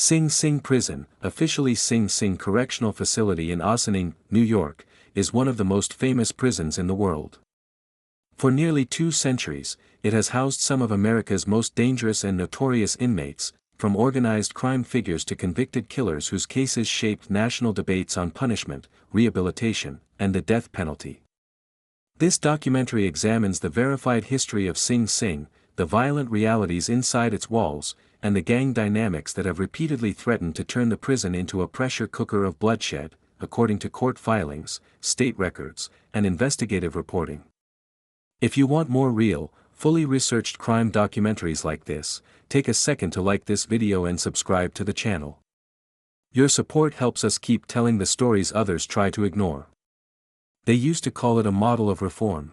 Sing Sing Prison, officially Sing Sing Correctional Facility in Ossining, New York, is one of the most famous prisons in the world. For nearly 2 centuries, it has housed some of America's most dangerous and notorious inmates, from organized crime figures to convicted killers whose cases shaped national debates on punishment, rehabilitation, and the death penalty. This documentary examines the verified history of Sing Sing, the violent realities inside its walls, and the gang dynamics that have repeatedly threatened to turn the prison into a pressure cooker of bloodshed, according to court filings, state records, and investigative reporting. If you want more real, fully researched crime documentaries like this, take a second to like this video and subscribe to the channel. Your support helps us keep telling the stories others try to ignore. They used to call it a model of reform.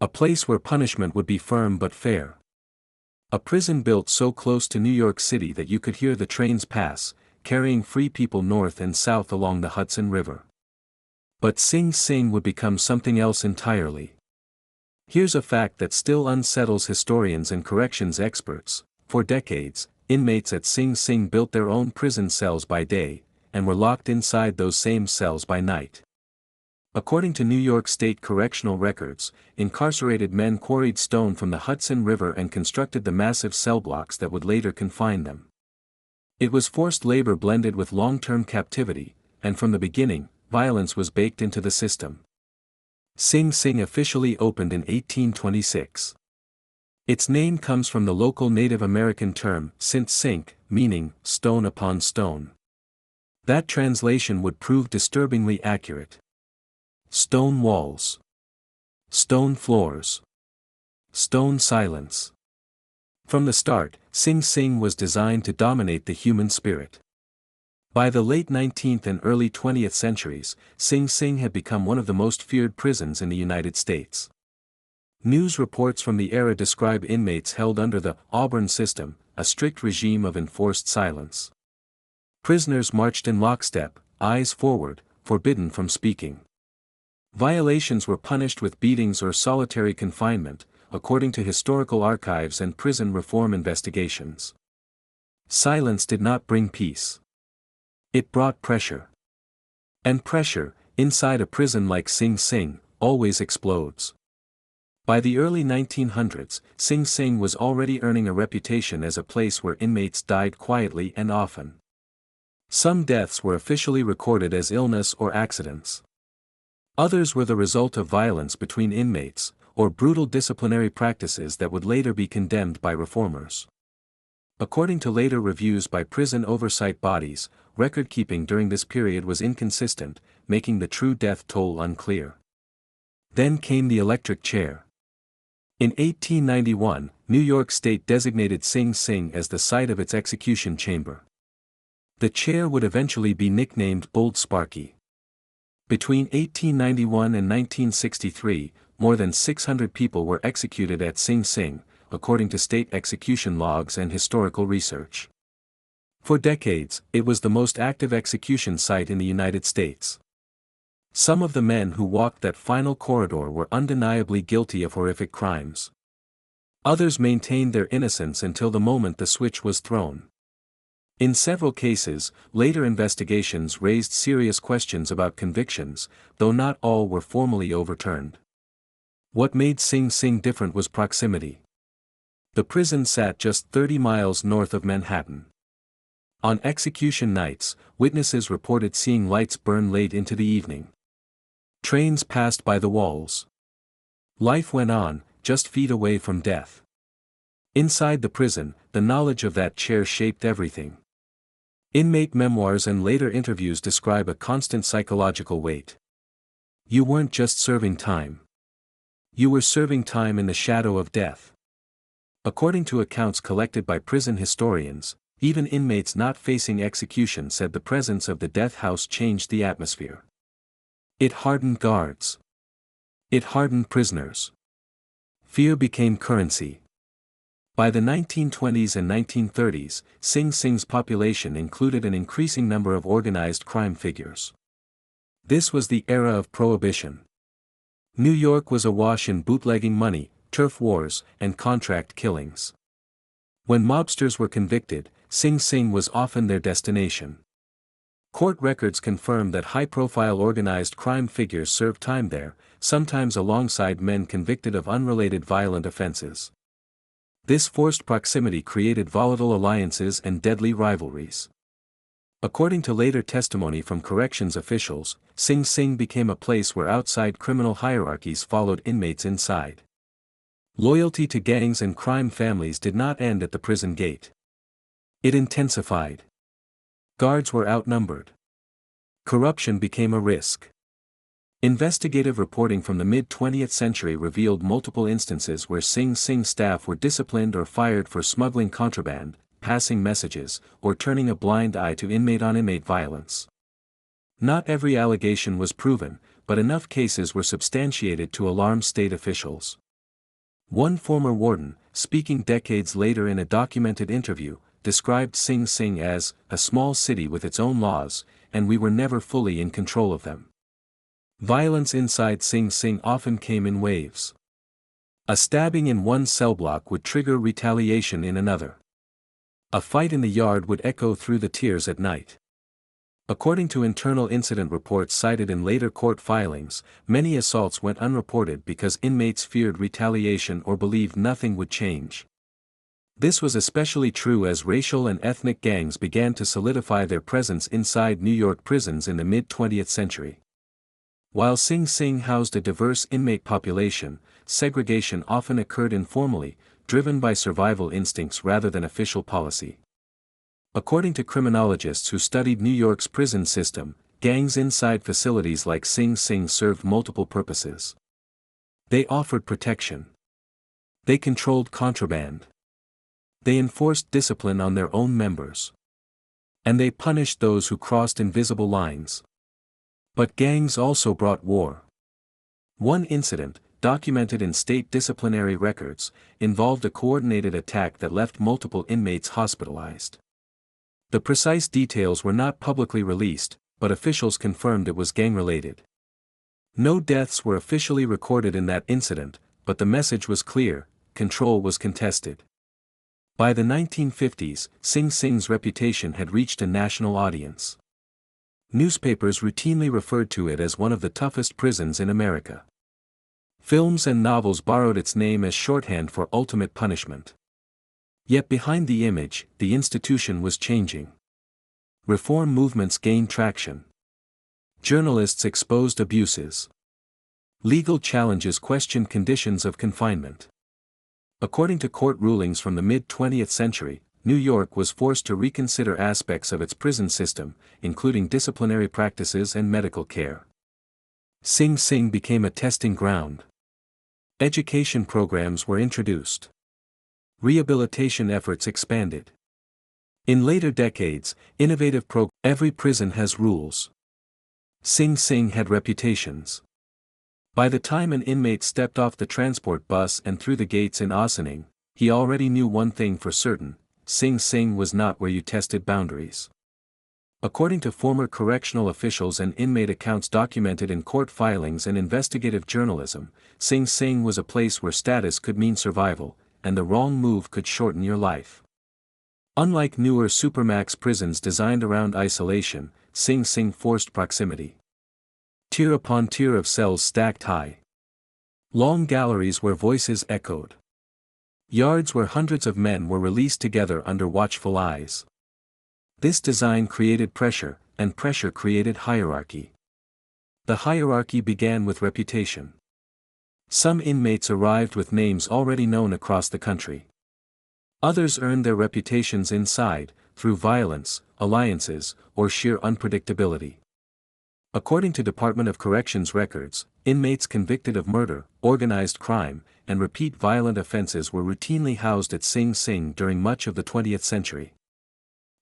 A place where punishment would be firm but fair. A prison built so close to New York City that you could hear the trains pass, carrying free people north and south along the Hudson River. But Sing Sing would become something else entirely. Here's a fact that still unsettles historians and corrections experts. For decades, inmates at Sing Sing built their own prison cells by day, and were locked inside those same cells by night. According to New York State correctional records, incarcerated men quarried stone from the Hudson River and constructed the massive cell blocks that would later confine them. It was forced labor blended with long-term captivity, and from the beginning, violence was baked into the system. Sing Sing officially opened in 1826. Its name comes from the local Native American term, sint sink, meaning, stone upon stone. That translation would prove disturbingly accurate. Stone walls. Stone floors. Stone silence. From the start, Sing Sing was designed to dominate the human spirit. By the late 19th and early 20th centuries, Sing Sing had become one of the most feared prisons in the United States. News reports from the era describe inmates held under the Auburn system, a strict regime of enforced silence. Prisoners marched in lockstep, eyes forward, forbidden from speaking. Violations were punished with beatings or solitary confinement, according to historical archives and prison reform investigations. Silence did not bring peace. It brought pressure. And pressure, inside a prison like Sing Sing, always explodes. By the early 1900s, Sing Sing was already earning a reputation as a place where inmates died quietly and often. Some deaths were officially recorded as illness or accidents. Others were the result of violence between inmates, or brutal disciplinary practices that would later be condemned by reformers. According to later reviews by prison oversight bodies, record-keeping during this period was inconsistent, making the true death toll unclear. Then came the electric chair. In 1891, New York State designated Sing Sing as the site of its execution chamber. The chair would eventually be nicknamed Old Sparky. Between 1891 and 1963, more than 600 people were executed at Sing Sing, according to state execution logs and historical research. For decades, it was the most active execution site in the United States. Some of the men who walked that final corridor were undeniably guilty of horrific crimes. Others maintained their innocence until the moment the switch was thrown. In several cases, later investigations raised serious questions about convictions, though not all were formally overturned. What made Sing Sing different was proximity. The prison sat just 30 miles north of Manhattan. On execution nights, witnesses reported seeing lights burn late into the evening. Trains passed by the walls. Life went on, just feet away from death. Inside the prison, the knowledge of that chair shaped everything. Inmate memoirs and later interviews describe a constant psychological weight. You weren't just serving time. You were serving time in the shadow of death. According to accounts collected by prison historians, even inmates not facing execution said the presence of the death house changed the atmosphere. It hardened guards. It hardened prisoners. Fear became currency. By the 1920s and 1930s, Sing Sing's population included an increasing number of organized crime figures. This was the era of prohibition. New York was awash in bootlegging money, turf wars, and contract killings. When mobsters were convicted, Sing Sing was often their destination. Court records confirm that high-profile organized crime figures served time there, sometimes alongside men convicted of unrelated violent offenses. This forced proximity created volatile alliances and deadly rivalries. According to later testimony from corrections officials, Sing Sing became a place where outside criminal hierarchies followed inmates inside. Loyalty to gangs and crime families did not end at the prison gate. It intensified. Guards were outnumbered. Corruption became a risk. Investigative reporting from the mid-20th century revealed multiple instances where Sing Sing staff were disciplined or fired for smuggling contraband, passing messages, or turning a blind eye to inmate-on-inmate violence. Not every allegation was proven, but enough cases were substantiated to alarm state officials. One former warden, speaking decades later in a documented interview, described Sing Sing as a small city with its own laws, and we were never fully in control of them. Violence inside Sing Sing often came in waves. A stabbing in one cell block would trigger retaliation in another. A fight in the yard would echo through the tiers at night. According to internal incident reports cited in later court filings, many assaults went unreported because inmates feared retaliation or believed nothing would change. This was especially true as racial and ethnic gangs began to solidify their presence inside New York prisons in the mid-20th century. While Sing Sing housed a diverse inmate population, segregation often occurred informally, driven by survival instincts rather than official policy. According to criminologists who studied New York's prison system, gangs inside facilities like Sing Sing served multiple purposes. They offered protection. They controlled contraband. They enforced discipline on their own members. And they punished those who crossed invisible lines. But gangs also brought war. One incident, documented in state disciplinary records, involved a coordinated attack that left multiple inmates hospitalized. The precise details were not publicly released, but officials confirmed it was gang-related. No deaths were officially recorded in that incident, but the message was clear: control was contested. By the 1950s, Sing Sing's reputation had reached a national audience. Newspapers routinely referred to it as one of the toughest prisons in America. Films and novels borrowed its name as shorthand for ultimate punishment. Yet behind the image, the institution was changing. Reform movements gained traction. Journalists exposed abuses. Legal challenges questioned conditions of confinement. According to court rulings from the mid-20th century, New York was forced to reconsider aspects of its prison system, including disciplinary practices and medical care. Sing Sing became a testing ground. Education programs were introduced. Rehabilitation efforts expanded. In later decades, every prison has rules. Sing Sing had reputations. By the time an inmate stepped off the transport bus and through the gates in Ossining, he already knew one thing for certain: Sing Sing was not where you tested boundaries. According to former correctional officials and inmate accounts documented in court filings and investigative journalism, Sing Sing was a place where status could mean survival, and the wrong move could shorten your life. Unlike newer supermax prisons designed around isolation, Sing Sing forced proximity. Tier upon tier of cells stacked high. Long galleries where voices echoed. Yards where hundreds of men were released together under watchful eyes. This design created pressure, and pressure created hierarchy. The hierarchy began with reputation. Some inmates arrived with names already known across the country. Others earned their reputations inside, through violence, alliances, or sheer unpredictability. According to Department of Corrections records, inmates convicted of murder, organized crime, and repeat violent offenses were routinely housed at Sing Sing during much of the 20th century.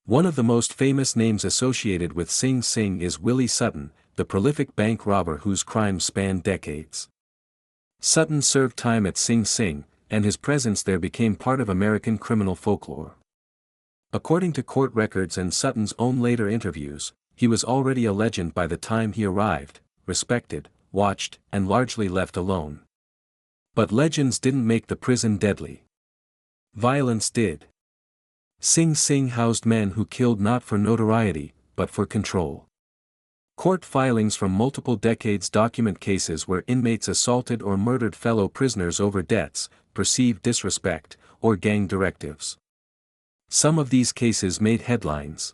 One of the most famous names associated with Sing Sing is Willie Sutton, the prolific bank robber whose crimes spanned decades. Sutton served time at Sing Sing, and his presence there became part of American criminal folklore. According to court records and Sutton's own later interviews, he was already a legend by the time he arrived, respected, watched, and largely left alone. But legends didn't make the prison deadly. Violence did. Sing Sing housed men who killed not for notoriety, but for control. Court filings from multiple decades document cases where inmates assaulted or murdered fellow prisoners over debts, perceived disrespect, or gang directives. Some of these cases made headlines.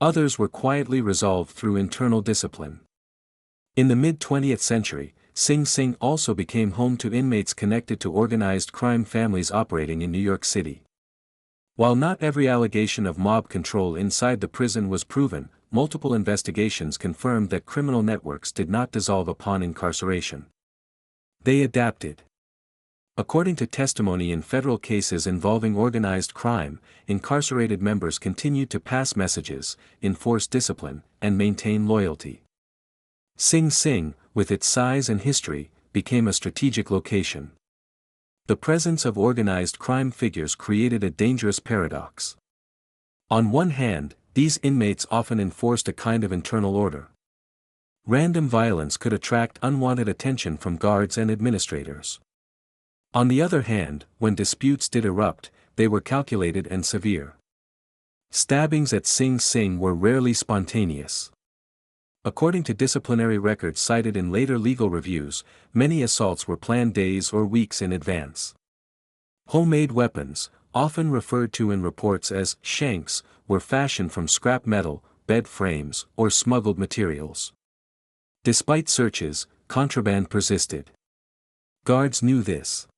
Others were quietly resolved through internal discipline. In the mid-20th century, Sing Sing also became home to inmates connected to organized crime families operating in New York City. While not every allegation of mob control inside the prison was proven, multiple investigations confirmed that criminal networks did not dissolve upon incarceration. They adapted. According to testimony in federal cases involving organized crime, incarcerated members continued to pass messages, enforce discipline, and maintain loyalty. Sing Sing, with its size and history, became a strategic location. The presence of organized crime figures created a dangerous paradox. On one hand, these inmates often enforced a kind of internal order. Random violence could attract unwanted attention from guards and administrators. On the other hand, when disputes did erupt, they were calculated and severe. Stabbings at Sing Sing were rarely spontaneous. According to disciplinary records cited in later legal reviews, many assaults were planned days or weeks in advance. Homemade weapons, often referred to in reports as shanks, were fashioned from scrap metal, bed frames, or smuggled materials. Despite searches, contraband persisted. Guards knew this.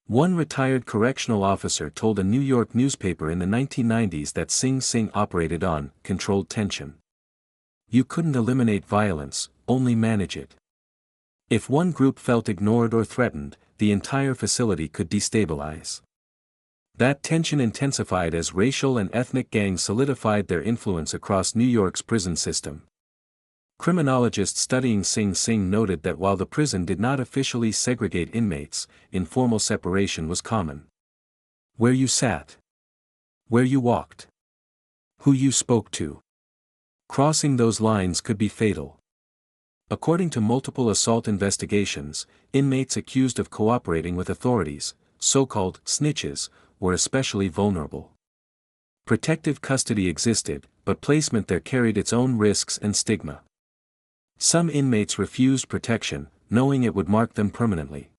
One retired correctional officer told a New York newspaper in the 1990s that Sing Sing operated on controlled tension. You couldn't eliminate violence, only manage it. If one group felt ignored or threatened, the entire facility could destabilize. That tension intensified as racial and ethnic gangs solidified their influence across New York's prison system. Criminologists studying Sing Sing noted that while the prison did not officially segregate inmates, informal separation was common. Where you sat. Where you walked. Who you spoke to. Crossing those lines could be fatal. According to multiple assault investigations, inmates accused of cooperating with authorities, so-called snitches, were especially vulnerable. Protective custody existed, but placement there carried its own risks and stigma. Some inmates refused protection, knowing it would mark them permanently.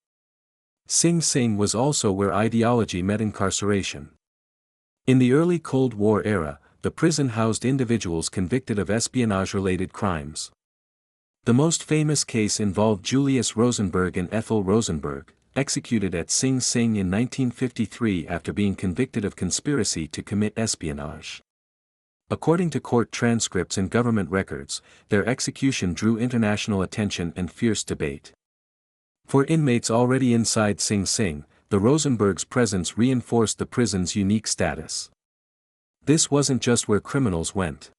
Sing Sing was also where ideology met incarceration. In the early Cold War era, the prison housed individuals convicted of espionage-related crimes. The most famous case involved Julius Rosenberg and Ethel Rosenberg, executed at Sing Sing in 1953 after being convicted of conspiracy to commit espionage. According to court transcripts and government records, their execution drew international attention and fierce debate. For inmates already inside Sing Sing, the Rosenbergs' presence reinforced the prison's unique status. This wasn't just where criminals went.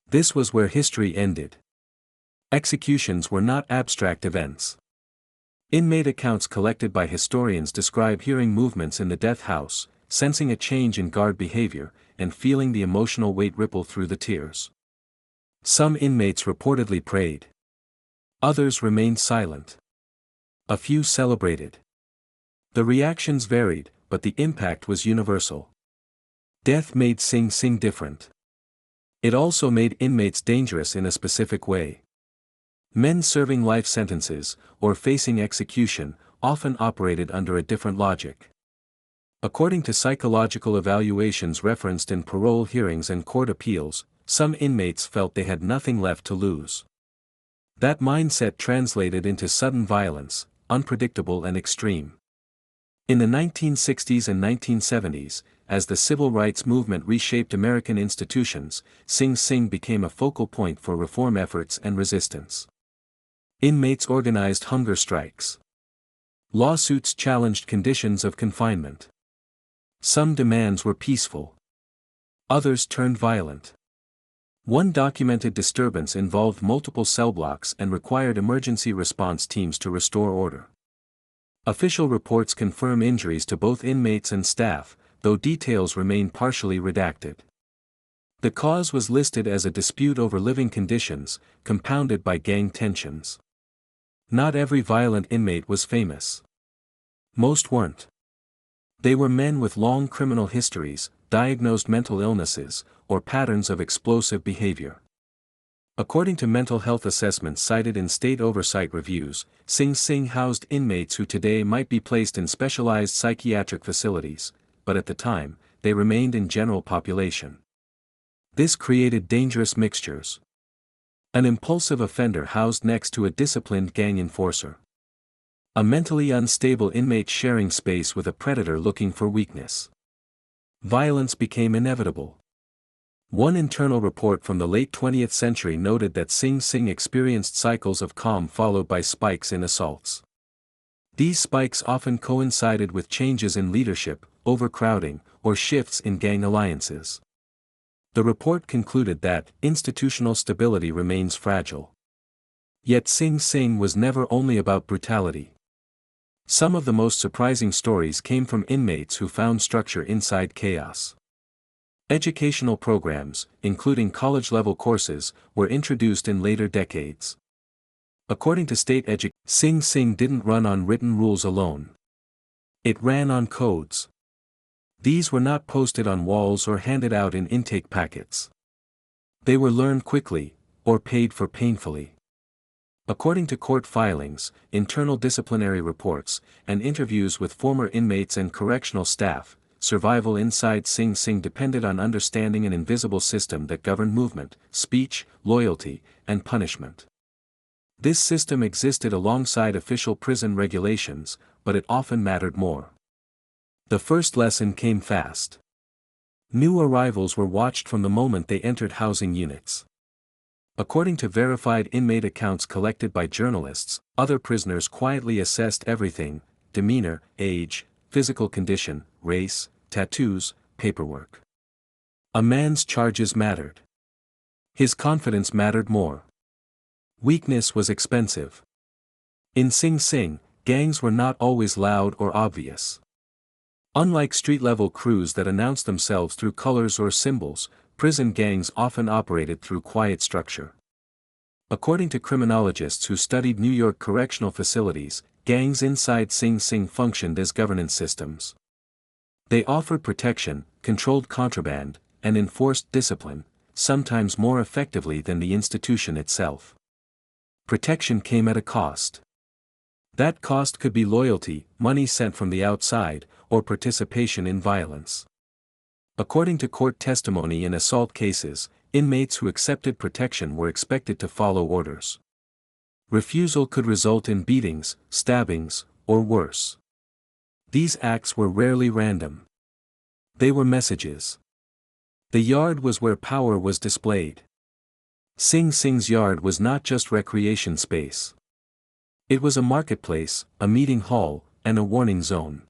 This was where history ended. Executions were not abstract events. Inmate accounts collected by historians describe hearing movements in the death house, sensing a change in guard behavior, and feeling the emotional weight ripple through the tears. Some inmates reportedly prayed. Others remained silent. A few celebrated. The reactions varied, but the impact was universal. Death made Sing Sing different. It also made inmates dangerous in a specific way. Men serving life sentences, or facing execution, often operated under a different logic. According to psychological evaluations referenced in parole hearings and court appeals, some inmates felt they had nothing left to lose. That mindset translated into sudden violence, unpredictable and extreme. In the 1960s and 1970s, as the civil rights movement reshaped American institutions, Sing Sing became a focal point for reform efforts and resistance. Inmates organized hunger strikes. Lawsuits challenged conditions of confinement. Some demands were peaceful. Others turned violent. One documented disturbance involved multiple cell blocks and required emergency response teams to restore order. Official reports confirm injuries to both inmates and staff, though details remain partially redacted. The cause was listed as a dispute over living conditions, compounded by gang tensions. Not every violent inmate was famous. Most weren't. They were men with long criminal histories, diagnosed mental illnesses, or patterns of explosive behavior. According to mental health assessments cited in state oversight reviews, Sing Sing housed inmates who today might be placed in specialized psychiatric facilities, but at the time, they remained in general population. This created dangerous mixtures. An impulsive offender housed next to a disciplined gang enforcer. A mentally unstable inmate sharing space with a predator looking for weakness. Violence became inevitable. One internal report from the late 20th century noted that Sing Sing experienced cycles of calm followed by spikes in assaults. These spikes often coincided with changes in leadership, overcrowding, or shifts in gang alliances. The report concluded that institutional stability remains fragile. Yet Sing Sing was never only about brutality. Some of the most surprising stories came from inmates who found structure inside chaos. Educational programs, including college-level courses, were introduced in later decades. According to state education, Sing Sing didn't run on written rules alone. It ran on codes. These were not posted on walls or handed out in intake packets. They were learned quickly, or paid for painfully. According to court filings, internal disciplinary reports, and interviews with former inmates and correctional staff, survival inside Sing Sing depended on understanding an invisible system that governed movement, speech, loyalty, and punishment. This system existed alongside official prison regulations, but it often mattered more. The first lesson came fast. New arrivals were watched from the moment they entered housing units. According to verified inmate accounts collected by journalists, other prisoners quietly assessed everything: demeanor, age, physical condition, race, tattoos, paperwork. A man's charges mattered. His confidence mattered more. Weakness was expensive. In Sing Sing, gangs were not always loud or obvious. Unlike street-level crews that announced themselves through colors or symbols, prison gangs often operated through quiet structure. According to criminologists who studied New York correctional facilities, gangs inside Sing Sing functioned as governance systems. They offered protection, controlled contraband, and enforced discipline, sometimes more effectively than the institution itself. Protection came at a cost. That cost could be loyalty, money sent from the outside, or participation in violence. According to court testimony in assault cases, inmates who accepted protection were expected to follow orders. Refusal could result in beatings, stabbings, or worse. These acts were rarely random. They were messages. The yard was where power was displayed. Sing Sing's yard was not just recreation space. It was a marketplace, a meeting hall, and a warning zone.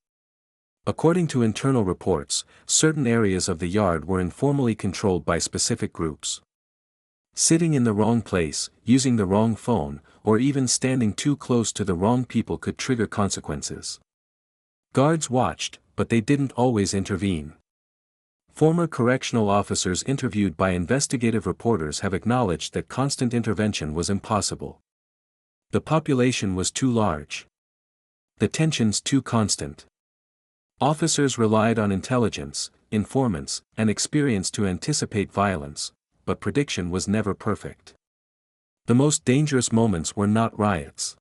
According to internal reports, certain areas of the yard were informally controlled by specific groups. Sitting in the wrong place, using the wrong phone, or even standing too close to the wrong people could trigger consequences. Guards watched, but they didn't always intervene. Former correctional officers interviewed by investigative reporters have acknowledged that constant intervention was impossible. The population was too large. The tensions too constant. Officers relied on intelligence, informants, and experience to anticipate violence, but prediction was never perfect. The most dangerous moments were not riots.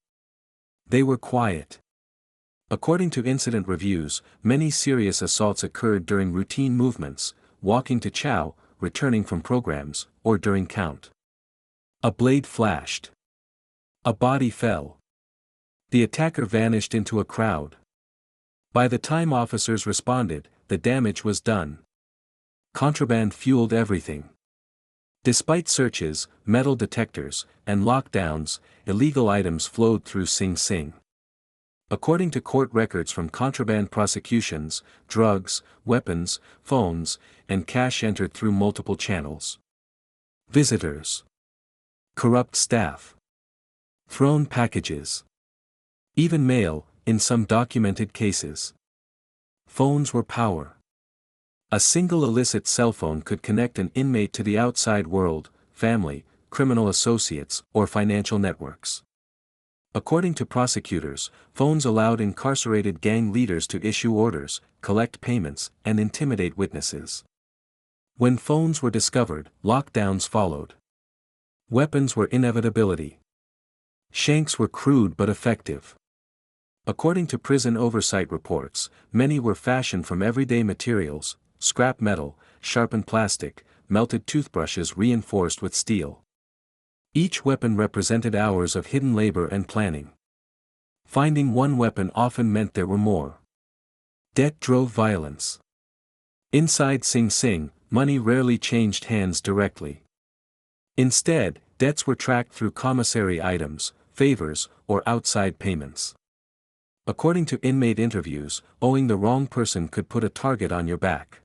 They were quiet. According to incident reviews, many serious assaults occurred during routine movements, walking to chow, returning from programs, or during count. A blade flashed. A body fell. The attacker vanished into a crowd. By the time officers responded, the damage was done. Contraband fueled everything. Despite searches, metal detectors, and lockdowns, illegal items flowed through Sing Sing. According to court records from contraband prosecutions, drugs, weapons, phones, and cash entered through multiple channels. Visitors. Corrupt staff. Thrown packages. Even mail, in some documented cases. Phones were power. A single illicit cell phone could connect an inmate to the outside world, family, criminal associates, or financial networks. According to prosecutors, phones allowed incarcerated gang leaders to issue orders, collect payments, and intimidate witnesses. When phones were discovered, lockdowns followed. Weapons were inevitability. Shanks were crude but effective. According to prison oversight reports, many were fashioned from everyday materials: scrap metal, sharpened plastic, melted toothbrushes reinforced with steel. Each weapon represented hours of hidden labor and planning. Finding one weapon often meant there were more. Debt drove violence. Inside Sing Sing, money rarely changed hands directly. Instead, debts were tracked through commissary items, favors, or outside payments. According to inmate interviews, owing the wrong person could put a target on your back.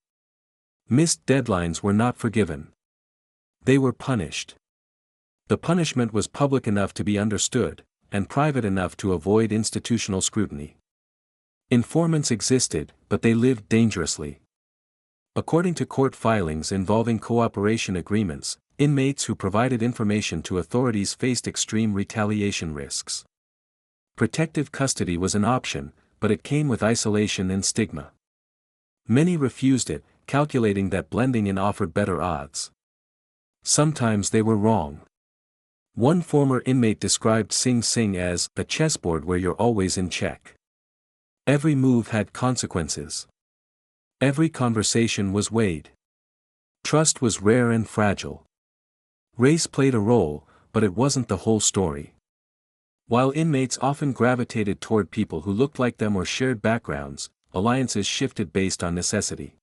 Missed deadlines were not forgiven. They were punished. The punishment was public enough to be understood, and private enough to avoid institutional scrutiny. Informants existed, but they lived dangerously. According to court filings involving cooperation agreements, inmates who provided information to authorities faced extreme retaliation risks. Protective custody was an option, but it came with isolation and stigma. Many refused it, calculating that blending in offered better odds. Sometimes they were wrong. One former inmate described Sing Sing as a chessboard where you're always in check. Every move had consequences. Every conversation was weighed. Trust was rare and fragile. Race played a role, but it wasn't the whole story. While inmates often gravitated toward people who looked like them or shared backgrounds, alliances shifted based on necessity.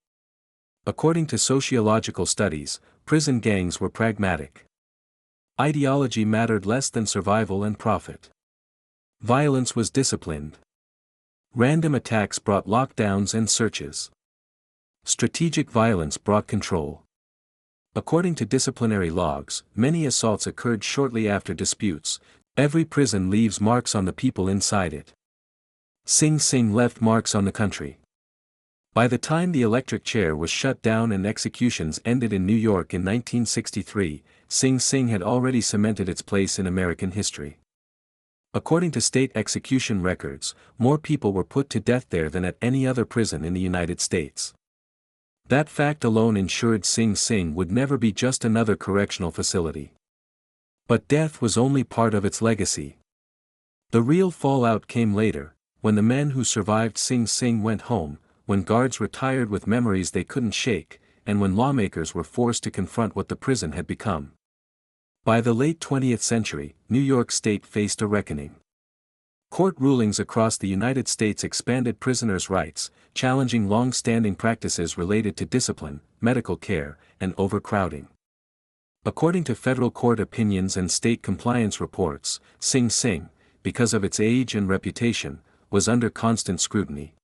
According to sociological studies, prison gangs were pragmatic. Ideology mattered less than survival and profit. Violence was disciplined. Random attacks brought lockdowns and searches. Strategic violence brought control. According to disciplinary logs, many assaults occurred shortly after disputes. Every prison leaves marks on the people inside it. Sing Sing left marks on the country. By the time the electric chair was shut down and executions ended in New York in 1963, Sing Sing had already cemented its place in American history. According to state execution records, more people were put to death there than at any other prison in the United States. That fact alone ensured Sing Sing would never be just another correctional facility. But death was only part of its legacy. The real fallout came later, when the men who survived Sing Sing went home, when guards retired with memories they couldn't shake, and when lawmakers were forced to confront what the prison had become. By the late 20th century, New York State faced a reckoning. Court rulings across the United States expanded prisoners' rights, challenging long-standing practices related to discipline, medical care, and overcrowding. According to federal court opinions and state compliance reports, Sing Sing, because of its age and reputation, was under constant scrutiny.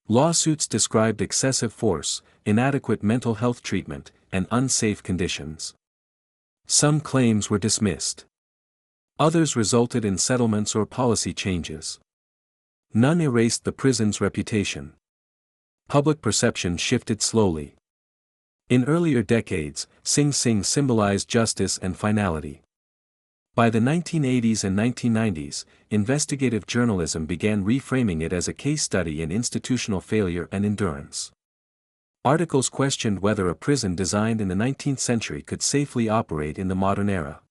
Lawsuits described excessive force, inadequate mental health treatment, and unsafe conditions. Some claims were dismissed. Others resulted in settlements or policy changes. None erased the prison's reputation. Public perception shifted slowly. In earlier decades, Sing Sing symbolized justice and finality. By the 1980s and 1990s, investigative journalism began reframing it as a case study in institutional failure and endurance. Articles questioned whether a prison designed in the 19th century could safely operate in the modern era.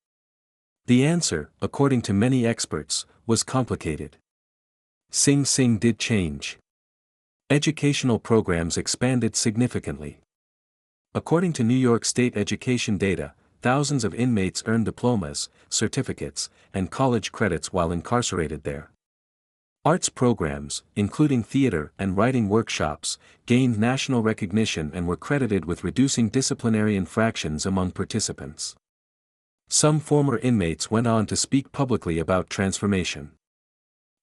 The answer, according to many experts, was complicated. Sing Sing did change. Educational programs expanded significantly. According to New York State education data, thousands of inmates earned diplomas, certificates, and college credits while incarcerated there. Arts programs, including theater and writing workshops, gained national recognition and were credited with reducing disciplinary infractions among participants. Some former inmates went on to speak publicly about transformation.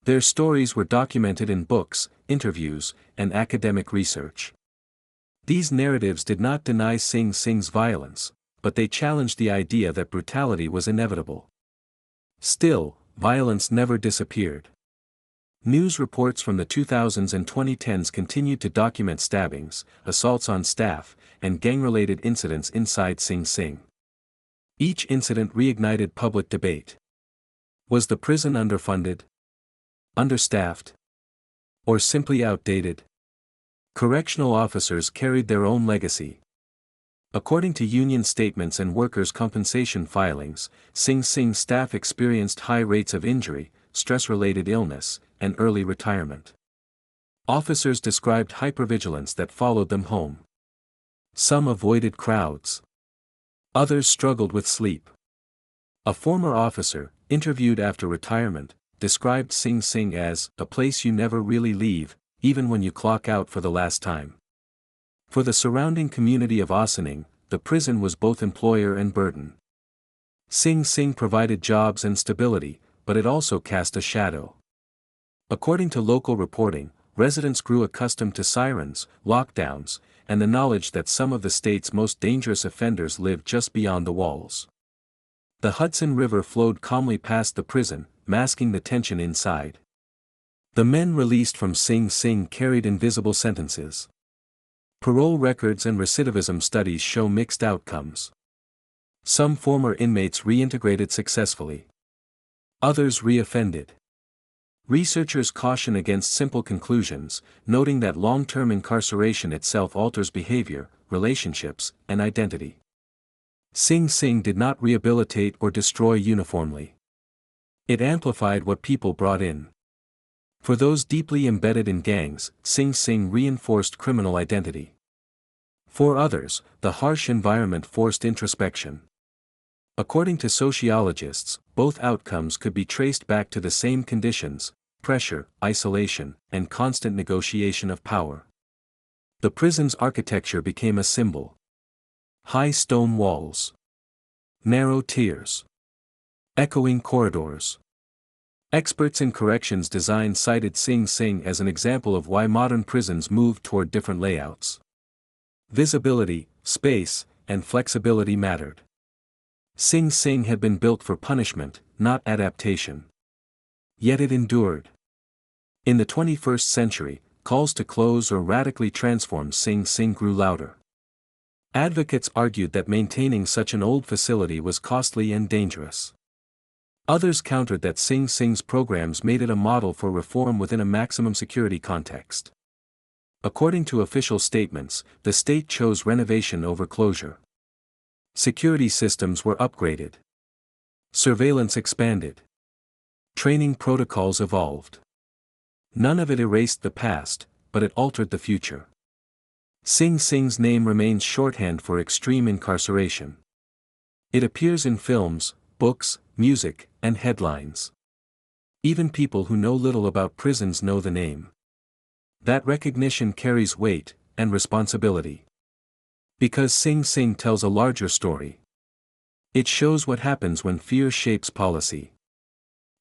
Their stories were documented in books, interviews, and academic research. These narratives did not deny Sing Sing's violence, but they challenged the idea that brutality was inevitable. Still, violence never disappeared. News reports from the 2000s and 2010s continued to document stabbings, assaults on staff, and gang-related incidents inside Sing Sing. Each incident reignited public debate. Was the prison underfunded, understaffed, or simply outdated? Correctional officers carried their own legacy. According to union statements and workers' compensation filings, Sing Sing staff experienced high rates of injury, stress-related illness, and early retirement. Officers described hypervigilance that followed them home. Some avoided crowds. Others struggled with sleep. A former officer, interviewed after retirement, described Sing Sing as a place you never really leave, even when you clock out for the last time. For the surrounding community of Ossining, the prison was both employer and burden. Sing Sing provided jobs and stability, but it also cast a shadow. According to local reporting, residents grew accustomed to sirens, lockdowns, and the knowledge that some of the state's most dangerous offenders lived just beyond the walls. The Hudson River flowed calmly past the prison, masking the tension inside. The men released from Sing Sing carried invisible sentences. Parole records and recidivism studies show mixed outcomes. Some former inmates reintegrated successfully. Others reoffended. Researchers caution against simple conclusions, noting that long-term incarceration itself alters behavior, relationships, and identity. Sing Sing did not rehabilitate or destroy uniformly. It amplified what people brought in. For those deeply embedded in gangs, Sing Sing reinforced criminal identity. For others, the harsh environment forced introspection. According to sociologists, both outcomes could be traced back to the same conditions: pressure, isolation, and constant negotiation of power. The prison's architecture became a symbol. High stone walls. Narrow tiers. Echoing corridors. Experts in corrections design cited Sing Sing as an example of why modern prisons move toward different layouts. Visibility, space, and flexibility mattered. Sing Sing had been built for punishment, not adaptation. Yet it endured. In the 21st century, calls to close or radically transform Sing Sing grew louder. Advocates argued that maintaining such an old facility was costly and dangerous. Others countered that Sing Sing's programs made it a model for reform within a maximum security context. According to official statements, the state chose renovation over closure. Security systems were upgraded. Surveillance expanded. Training protocols evolved. None of it erased the past, but it altered the future. Sing Sing's name remains shorthand for extreme incarceration. It appears in films, books, music, and headlines. Even people who know little about prisons know the name. That recognition carries weight and responsibility. Because Sing Sing tells a larger story. It shows what happens when fear shapes policy.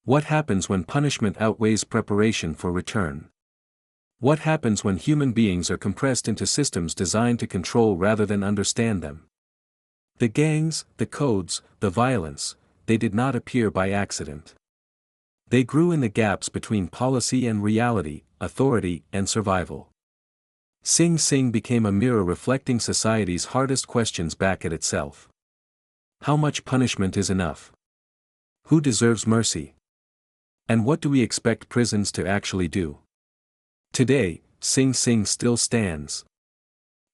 What happens when punishment outweighs preparation for return? What happens when human beings are compressed into systems designed to control rather than understand them? The gangs, the codes, the violence, they did not appear by accident. They grew in the gaps between policy and reality, authority and survival. Sing Sing became a mirror reflecting society's hardest questions back at itself. How much punishment is enough? Who deserves mercy? And what do we expect prisons to actually do? Today, Sing Sing still stands.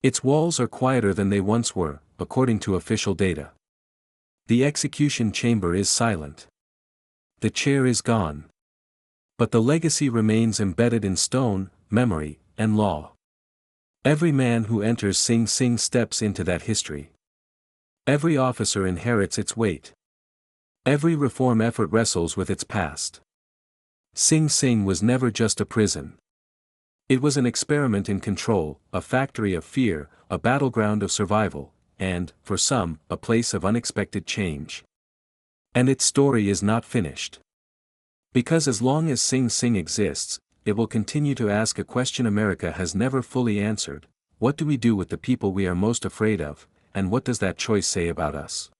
Its walls are quieter than they once were, according to official data. The execution chamber is silent. The chair is gone. But the legacy remains embedded in stone, memory, and law. Every man who enters Sing Sing steps into that history. Every officer inherits its weight. Every reform effort wrestles with its past. Sing Sing was never just a prison. It was an experiment in control, a factory of fear, a battleground of survival, and, for some, a place of unexpected change. And its story is not finished. Because as long as Sing Sing exists, it will continue to ask a question America has never fully answered: what do we do with the people we are most afraid of, and what does that choice say about us?